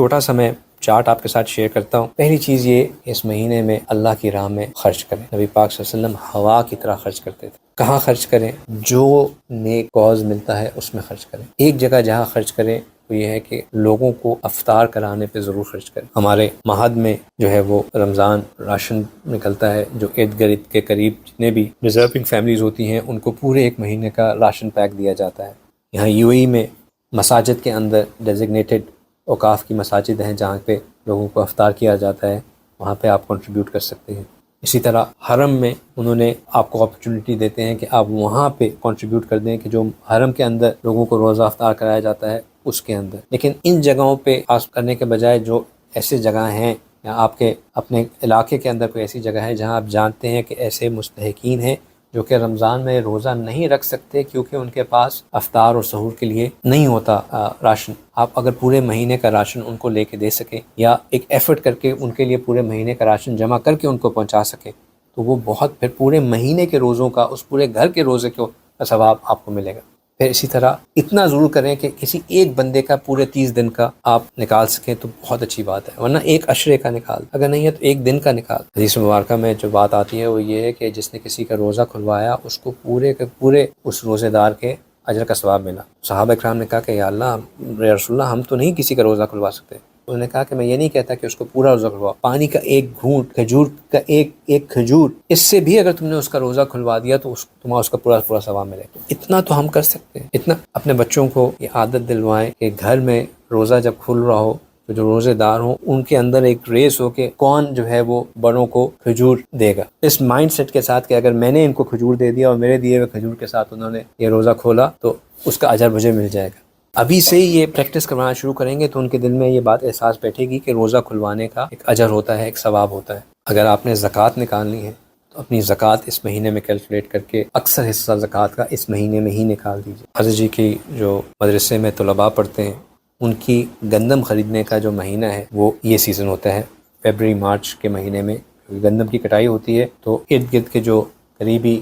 چھوٹا سا میں چارٹ آپ کے ساتھ شیئر کرتا ہوں۔ پہلی چیز یہ، اس مہینے میں اللہ کی راہ میں خرچ کریں۔ نبی پاک صلی اللہ علیہ وسلم ہوا کی طرح خرچ کرتے تھے۔ کہاں خرچ کریں؟ جو نیک کاز ملتا ہے اس میں خرچ کریں۔ ایک جگہ جہاں خرچ کریں وہ یہ ہے کہ لوگوں کو افطار کرانے پہ ضرور خرچ کریں۔ ہمارے مہد میں جو ہے وہ رمضان راشن نکلتا ہے، جو ارد گرد کے قریب جتنے بھی ڈیزرونگ فیملیز ہوتی ہیں ان کو پورے ایک مہینے کا راشن پیک دیا جاتا ہے۔ یہاں یو اے ای میں مساجد کے اندر ڈیزگنیٹڈ اوقاف کی مساجد ہیں جہاں پہ لوگوں کو افطار کیا جاتا ہے، وہاں پہ آپ کنٹریبیوٹ کر سکتے ہیں۔ اسی طرح حرم میں انہوں نے آپ کو اپرچونٹی دیتے ہیں کہ آپ وہاں پہ کنٹریبیوٹ کر دیں کہ جو حرم کے اندر لوگوں کو روزہ افطار کرایا جاتا ہے اس کے اندر۔ لیکن ان جگہوں پہ خاص کرنے کے بجائے جو ایسی جگہ ہیں یا آپ کے اپنے علاقے کے اندر کوئی ایسی جگہ ہے جہاں آپ جانتے ہیں کہ ایسے مستحقین ہیں جو کہ رمضان میں روزہ نہیں رکھ سکتے کیونکہ ان کے پاس افطار اور سحور کے لیے نہیں ہوتا راشن، آپ اگر پورے مہینے کا راشن ان کو لے کے دے سکیں یا ایک ایفرٹ کر کے ان کے لیے پورے مہینے کا راشن جمع کر کے ان کو پہنچا سکیں تو وہ بہت پھر پورے مہینے کے روزوں کا، اس پورے گھر کے روزے کا ثواب آپ کو ملے گا۔ پھر اسی طرح اتنا ضرور کریں کہ کسی ایک بندے کا پورے 30 دن کا آپ نکال سکیں تو بہت اچھی بات ہے، ورنہ ایک عشرے کا نکال، اگر نہیں ہے تو ایک دن کا نکال۔ حدیث مبارکہ میں جو بات آتی ہے وہ یہ ہے کہ جس نے کسی کا روزہ کھلوایا اس کو پورے کے پورے اس روزے دار کے اجر کا ثواب ملا۔ صحابہ کرام نے کہا کہ یا اللہ، یا رسول اللہ، ہم تو نہیں کسی کا روزہ کھلوا سکتے۔ انہوں نے کہا کہ میں یہ نہیں کہتا کہ اس کو پورا روزہ کھلواؤ، پانی کا ایک گھونٹ، کھجور کا ایک کھجور، اس سے بھی اگر تم نے اس کا روزہ کھلوا دیا تو تمہیں اس کا پورا ثواب ملے گا۔ اتنا تو ہم کر سکتے ہیں، اتنا اپنے بچوں کو یہ عادت دلوائیں کہ گھر میں روزہ جب کھل رہا ہو تو جو روزے دار ہوں ان کے اندر ایک ریس ہو کہ کون جو ہے وہ بڑوں کو کھجور دے گا، اس مائنڈ سیٹ کے ساتھ کہ اگر میں نے ان کو کھجور دے دیا اور میرے دیے ہوئے کھجور کے ساتھ انہوں نے یہ روزہ کھولا تو اس کا اجر مجھے مل جائے گا۔ ابھی سے ہی یہ پریکٹس کروانا شروع کریں گے تو ان کے دل میں یہ بات احساس بیٹھے گی کہ روزہ کھلوانے کا ایک اجر ہوتا ہے، ایک ثواب ہوتا ہے۔ اگر آپ نے زکوٰۃ نکالنی ہے تو اپنی زکوٰۃ اس مہینے میں کیلکولیٹ کر کے اکثر حصہ زکوٰۃ کا اس مہینے میں ہی نکال دیجیے۔ حضرت جی کی جو مدرسے میں طلباء پڑھتے ہیں ان کی گندم خریدنے کا جو مہینہ ہے وہ یہ سیزن ہوتا ہے، فیبرری مارچ کے مہینے میں گندم کی کٹائی ہوتی ہے تو ارد گرد کے جو قریبی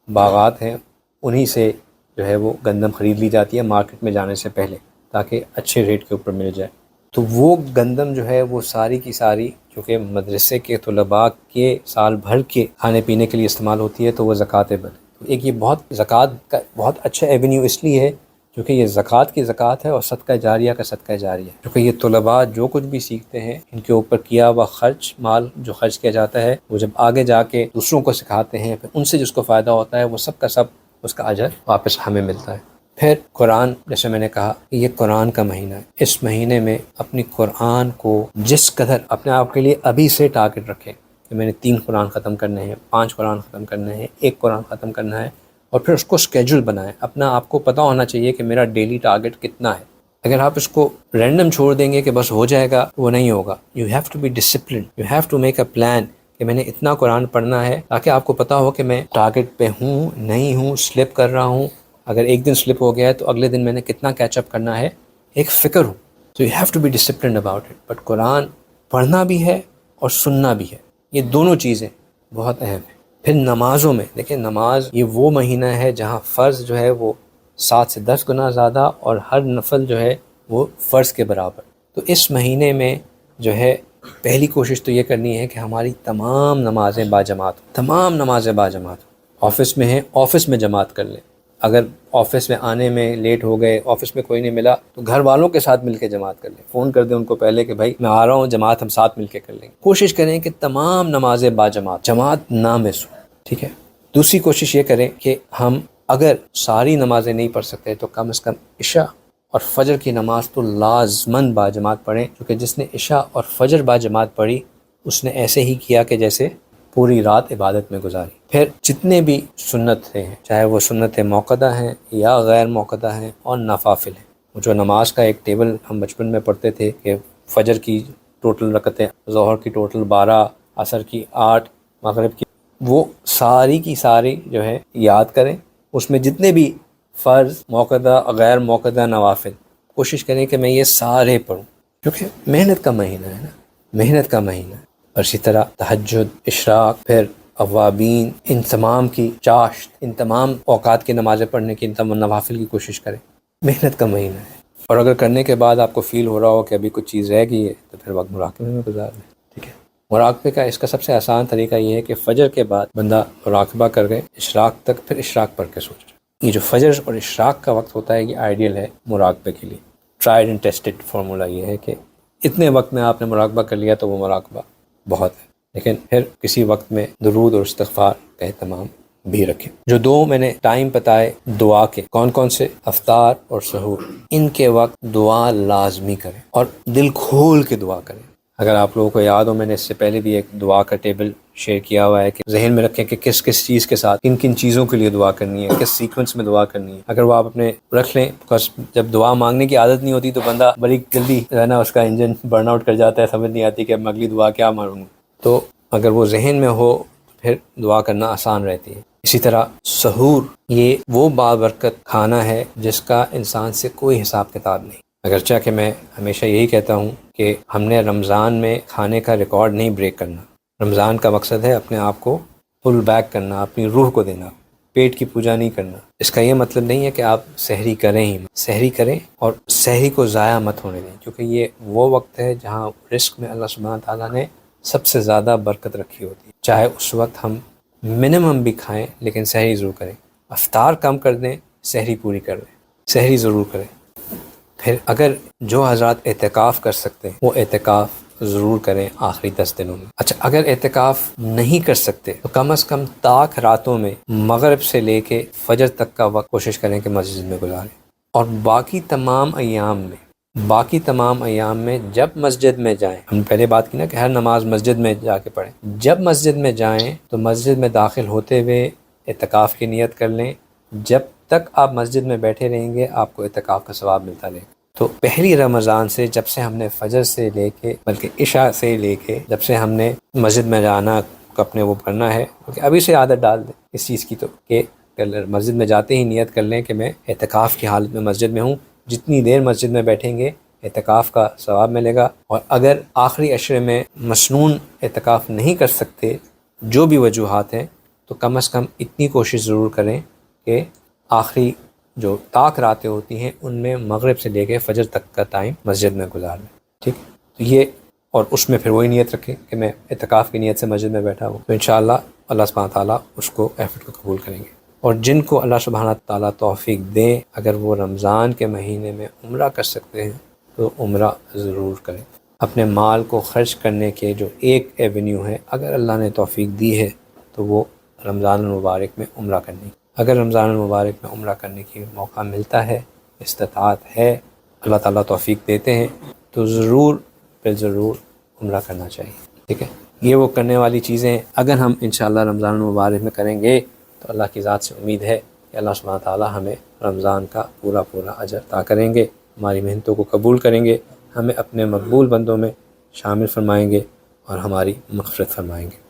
باغات ہیں انہی سے جو ہے وہ گندم خرید لی جاتی ہے مارکیٹ میں جانے سے پہلے تاکہ اچھے ریٹ کے اوپر مل جائے۔ تو وہ گندم جو ہے وہ ساری کی ساری چونکہ مدرسے کے طلباء کے سال بھر کے کھانے پینے کے لیے استعمال ہوتی ہے تو وہ زکوٰۃ-ے-بدر۔ تو ایک یہ بہت زکوٰۃ کا بہت اچھا ایونیو اس لیے ہے کیونکہ یہ زکوٰۃ کی زکوٰۃ ہے اور صدقہ جاریہ کا صدقہ جاریہ ہے، کیونکہ یہ طلباء جو کچھ بھی سیکھتے ہیں ان کے اوپر کیا ہوا خرچ، مال جو خرچ کیا جاتا ہے وہ جب آگے جا کے دوسروں کو سکھاتے ہیں پھر ان سے جس کو فائدہ ہوتا ہے وہ سب کا سب اس کا اجر واپس ہمیں ملتا ہے۔ پھر قرآن، جیسے میں نے کہا کہ یہ قرآن کا مہینہ ہے، اس مہینے میں اپنی قرآن کو جس قدر اپنے آپ کے لیے ابھی سے ٹارگٹ رکھیں کہ میں نے 3 قرآن ختم کرنے ہیں، 5 قرآن ختم کرنے ہیں، 1 قرآن ختم کرنا ہے، اور پھر اس کو اسکیجول بنائیں۔ اپنا آپ کو پتہ ہونا چاہیے کہ میرا ڈیلی ٹارگٹ کتنا ہے۔ اگر آپ اس کو رینڈم چھوڑ دیں گے کہ بس ہو جائے گا، وہ نہیں ہوگا۔ You have to be discipline, you have to make a plan کہ میں نے اتنا قرآن پڑھنا ہے تاکہ آپ کو پتہ ہو کہ میں ٹارگٹ پہ ہوں نہیں ہوں، سلپ کر رہا ہوں، اگر ایک دن سلپ ہو گیا ہے تو اگلے دن میں نے کتنا کیچ اپ کرنا ہے، ایک فکر ہو۔ تو you have to be disciplined about it. But قرآن پڑھنا بھی ہے اور سننا بھی ہے، یہ دونوں چیزیں بہت اہم ہیں۔ پھر نمازوں میں دیکھیں، نماز یہ وہ مہینہ ہے جہاں فرض جو ہے وہ 7 سے 10 گنا زیادہ اور ہر نفل جو ہے وہ فرض کے برابر۔ تو اس مہینے میں جو ہے پہلی کوشش تو یہ کرنی ہے کہ ہماری تمام نمازیں باجماعت ہوں، تمام نمازیں باجماعت ہوں۔ آفس میں ہیں، آفس میں جماعت کر لیں، اگر آفس میں آنے میں لیٹ ہو گئے، آفس میں کوئی نہیں ملا تو گھر والوں کے ساتھ مل کے جماعت کر لیں، فون کر دیں ان کو پہلے کہ بھائی میں آ رہا ہوں، جماعت ہم ساتھ مل کے کر لیں گے۔ کوشش کریں کہ تمام نمازیں باجماعت، جماعت نہ مس ہو، ٹھیک ہے۔ دوسری کوشش یہ کریں کہ ہم اگر ساری نمازیں نہیں پڑھ سکتے تو کم از کم عشاء اور فجر کی نماز تو لازماً باجماعت پڑھیں، کیونکہ جس نے عشاء اور فجر باجماعت پڑھی اس نے ایسے ہی کیا کہ جیسے پوری رات عبادت میں گزاری۔ پھر جتنے بھی سنتیں ہیں، چاہے وہ سنت موقدہ ہیں یا غیر موقدہ ہیں اور نوافل ہیں، جو نماز کا ایک ٹیبل ہم بچپن میں پڑھتے تھے کہ فجر کی ٹوٹل رکعتیں، ظہر کی ٹوٹل 12، عصر کی 8، مغرب کی، وہ ساری کی ساری جو ہے یاد کریں۔ اس میں جتنے بھی فرض، موقدہ، غیر موقدہ، نوافل، کوشش کریں کہ میں یہ سارے پڑھوں، کیونکہ محنت کا مہینہ ہے نا، محنت کا مہینہ ہے۔ اور اسی طرح تہجد، اشراق، پھر اوابین، ان تمام کی چاشت، ان تمام اوقات کی نمازیں پڑھنے کی، ان تمام نوافل کی کوشش کریں۔ محنت کا مہینہ ہے، اور اگر کرنے کے بعد آپ کو فیل ہو رہا ہو کہ ابھی کچھ چیز رہ گئی ہے تو پھر وقت مراقبے میں گزار دیں. ٹھیک ہے. مراقبے کا اس کا سب سے آسان طریقہ یہ ہے کہ فجر کے بعد بندہ مراقبہ کر گئے اشراق تک، پھر اشراق پڑھ کے سو جائے. یہ جو فجر اور اشراق کا وقت ہوتا ہے یہ آئیڈیل ہے مراقبے کے لیے. ٹرائیڈ اینڈ ٹیسٹڈ فارمولا یہ ہے کہ اتنے وقت میں آپ نے مراقبہ کر لیا تو وہ مراقبہ بہت ہے. لیکن پھر کسی وقت میں درود اور استغفار کا اہتمام بھی رکھیں. جو دو میں نے ٹائم بتائے دعا کے، کون کون سے؟ افطار اور سحور. ان کے وقت دعا لازمی کریں اور دل کھول کے دعا کریں. اگر آپ لوگوں کو یاد ہو، میں نے اس سے پہلے بھی ایک دعا کا ٹیبل شیئر کیا ہوا ہے کہ ذہن میں رکھیں کہ کس کس چیز کے ساتھ کن کن چیزوں کے لیے دعا کرنی ہے، کس سیکوینس میں دعا کرنی ہے. اگر وہ آپ اپنے رکھ لیں، بکاز جب دعا مانگنے کی عادت نہیں ہوتی تو بندہ بڑی جلدی ہے نا اس کا انجن برن آؤٹ کر جاتا ہے، سمجھ نہیں آتی کہ اب اگلی دعا کیا مانگوں. تو اگر وہ ذہن میں ہو پھر دعا کرنا آسان رہتی ہے. اسی طرح سحور یہ وہ بابرکت کھانا ہے جس کا انسان سے کوئی حساب کتاب نہیں. اگرچہ کہ میں ہمیشہ یہی کہتا ہوں کہ ہم نے رمضان میں کھانے کا ریکارڈ نہیں بریک کرنا. رمضان کا مقصد ہے اپنے آپ کو پل بیک کرنا، اپنی روح کو دینا، پیٹ کی پوجا نہیں کرنا. اس کا یہ مطلب نہیں ہے کہ آپ سحری کریں ہی، سحری کریں اور سحری کو ضائع مت ہونے دیں، کیونکہ یہ وہ وقت ہے جہاں رزق میں اللہ سبحانہ تعالیٰ نے سب سے زیادہ برکت رکھی ہوتی ہے. چاہے اس وقت ہم منیمم بھی کھائیں لیکن سحری ضرور کریں. افطار کم کر دیں، سحری پوری کر دیں، سحری ضرور کریں. پھر اگر جو حضرات اعتکاف کر سکتے ہیں وہ اعتکاف ضرور کریں آخری 10 دنوں میں. اچھا، اگر اعتکاف نہیں کر سکتے تو کم از کم طاق راتوں میں مغرب سے لے کے فجر تک کا وقت کوشش کریں کہ مسجد میں گزاریں. اور باقی تمام ایام میں جب مسجد میں جائیں، ہم نے پہلے بات کی نا کہ ہر نماز مسجد میں جا کے پڑھیں. جب مسجد میں جائیں تو مسجد میں داخل ہوتے ہوئے اعتکاف کی نیت کر لیں. جب تک آپ مسجد میں بیٹھے رہیں گے آپ کو اعتکاف کا ثواب ملتا رہے گا. تو پہلی رمضان سے جب سے ہم نے فجر سے لے کے بلکہ عشاء سے لے کے جب سے ہم نے مسجد میں جانا اپنے وہ کرنا ہے، کیونکہ ابھی سے عادت ڈال دیں اس چیز کی، تو کہ مسجد میں جاتے ہی نیت کر لیں کہ میں اعتکاف کی حالت میں مسجد میں ہوں. جتنی دیر مسجد میں بیٹھیں گے اعتکاف کا ثواب ملے گا. اور اگر آخری عشرے میں مسنون اعتکاف نہیں کر سکتے جو بھی وجوہات ہیں تو کم از کم اتنی کوشش ضرور کریں کہ آخری جو طاق راتیں ہوتی ہیں ان میں مغرب سے لے کے فجر تک کا ٹائم مسجد میں گزار لیں. ٹھیک، تو یہ اور اس میں پھر وہی نیت رکھیں کہ میں اعتکاف کی نیت سے مسجد میں بیٹھا ہوں، تو انشاءاللہ اللہ سبحانہ تعالیٰ اس کو ایفرٹ کو قبول کریں گے. اور جن کو اللہ سبحانہ تعالیٰ توفیق دیں اگر وہ رمضان کے مہینے میں عمرہ کر سکتے ہیں تو عمرہ ضرور کریں. اپنے مال کو خرچ کرنے کے جو ایک ایونیو ہے، اگر اللہ نے توفیق دی ہے تو وہ رمضان المبارک میں عمرہ کرنے. اگر رمضان المبارک میں عمرہ کرنے کی موقع ملتا ہے، استطاعت ہے، اللہ تعالیٰ توفیق دیتے ہیں تو ضرور عمرہ کرنا چاہیے. ٹھیک ہے، یہ وہ کرنے والی چیزیں ہیں اگر ہم انشاءاللہ رمضان المبارک میں کریں گے تو اللہ کی ذات سے امید ہے کہ اللہ سبحانہ تعالیٰ ہمیں رمضان کا پورا اجر عطا کریں گے، ہماری محنتوں کو قبول کریں گے، ہمیں اپنے مقبول بندوں میں شامل فرمائیں گے اور ہماری مغفرت فرمائیں گے.